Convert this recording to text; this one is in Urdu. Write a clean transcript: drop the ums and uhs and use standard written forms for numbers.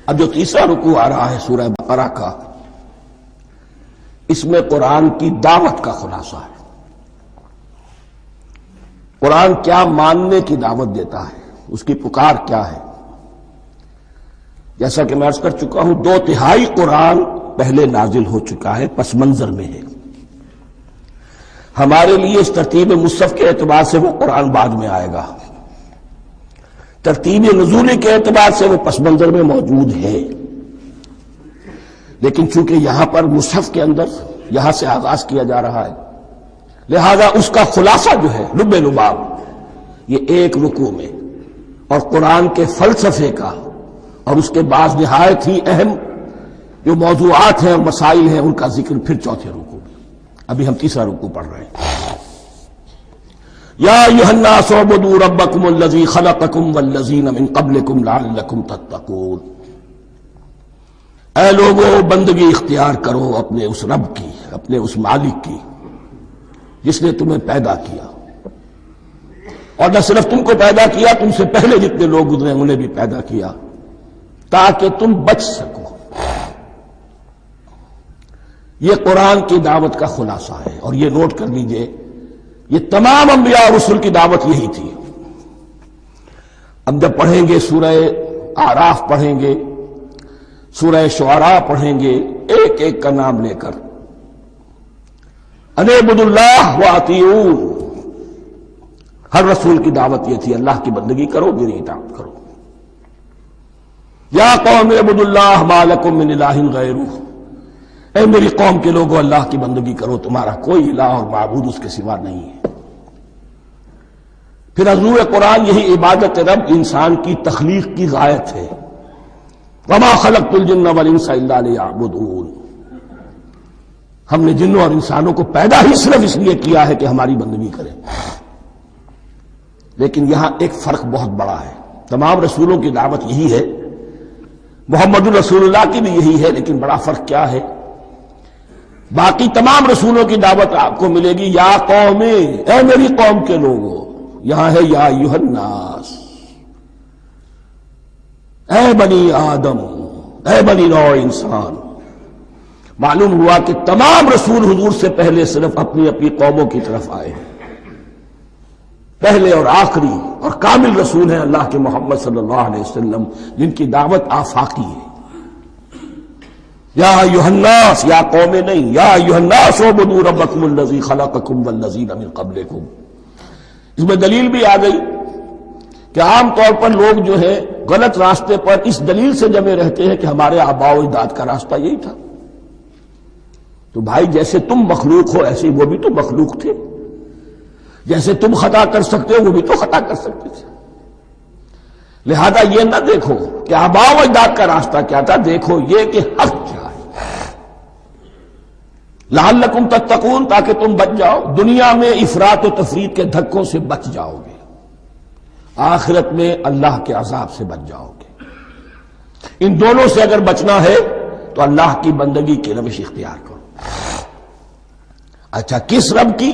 اب جو تیسرا رکوع آ رہا ہے سورہ بقرہ کا، اس میں قرآن کی دعوت کا خلاصہ ہے۔ قرآن کیا ماننے کی دعوت دیتا ہے، اس کی پکار کیا ہے۔ جیسا کہ میں عرض کر چکا ہوں، 2/3 قرآن پہلے نازل ہو چکا ہے، پس منظر میں ہے۔ ہمارے لیے اس ترتیب مصحف کے اعتبار سے وہ قرآن بعد میں آئے گا، ترتیب نزولی کے اعتبار سے وہ پس منظر میں موجود ہے، لیکن چونکہ یہاں پر مصحف کے اندر یہاں سے آغاز کیا جا رہا ہے، لہذا اس کا خلاصہ جو ہے لب لباب یہ ایک رکوع میں، اور قرآن کے فلسفے کا اور اس کے بعض نہایت ہی اہم جو موضوعات ہیں اور مسائل ہیں ان کا ذکر پھر چوتھے رکوع میں۔ ابھی ہم تیسرا رکوع پڑھ رہے ہیں۔ یا ایھا الناس اعبدوا ربکم الذی خلقکم والذین من قبلکم لعلکم تتقون۔ اے لوگو، بندگی اختیار کرو اپنے اس رب کی، اپنے اس مالک کی جس نے تمہیں پیدا کیا، اور نہ صرف تم کو پیدا کیا، تم سے پہلے جتنے لوگ گزرے انہیں بھی پیدا کیا تاکہ تم بچ سکو۔ یہ قرآن کی دعوت کا خلاصہ ہے، اور یہ نوٹ کر لیجئے یہ تمام انبیاء اور رسل کی دعوت یہی تھی۔ اب جب پڑھیں گے سورہ اعراف پڑھیں گے، سورہ شعراء پڑھیں گے، ایک ایک کا نام لے کر ان اعبدوا اللہ واطیعون، ہر رسول کی دعوت یہ تھی اللہ کی بندگی کرو، میری اطاعت کرو۔ یا قوم اعبدوا اللہ ما لکم من الہ غیرہ، اے میری قوم کے لوگوں اللہ کی بندگی کرو، تمہارا کوئی الہ اور معبود اس کے سوا نہیں ہے۔ پھر حضور قرآن یہی عبادت رب انسان کی تخلیق کی غایت ہے۔ وما خلقت الجن والانس الا لیعبدون، ہم نے جنوں اور انسانوں کو پیدا ہی صرف اس لیے کیا ہے کہ ہماری بندگی کریں۔ لیکن یہاں ایک فرق بہت بڑا ہے، تمام رسولوں کی دعوت یہی ہے، محمد الرسول اللہ کی بھی یہی ہے، لیکن بڑا فرق کیا ہے؟ باقی تمام رسولوں کی دعوت آپ کو ملے گی یا قوم، اے میری قوم کے لوگوں، یہاں ہے یا ایھا الناس، اے بنی آدم، اے بنی نوع انسان۔ معلوم ہوا کہ تمام رسول حضور سے پہلے صرف اپنی اپنی قوموں کی طرف آئے ہیں، پہلے اور آخری اور کامل رسول ہیں اللہ کے محمد صلی اللہ علیہ وسلم، جن کی دعوت آفاقی ہے۔ یا ایھا الناس، یا قوم نہیں، یا ایھا الناس اعبدوا ربکم الذی خلقکم والذین من قبلکم۔ اس میں دلیل بھی آ گئی کہ عام طور پر لوگ جو ہے غلط راستے پر اس دلیل سے جمے رہتے ہیں کہ ہمارے آباء و اجداد کا راستہ یہی تھا۔ تو بھائی جیسے تم مخلوق ہو ایسے وہ بھی تو مخلوق تھے، جیسے تم خطا کر سکتے ہو وہ بھی تو خطا کر سکتے تھے۔ لہذا یہ نہ دیکھو کہ آباء و اجداد کا راستہ کیا تھا، دیکھو یہ کہ حق کیا ہے۔ لعلکم تتقون، تاکہ تم بچ جاؤ، دنیا میں افراط و تفریط کے دھکوں سے بچ جاؤ گے، آخرت میں اللہ کے عذاب سے بچ جاؤ گے۔ ان دونوں سے اگر بچنا ہے تو اللہ کی بندگی کی روش اختیار کرو۔ اچھا، کس رب کی؟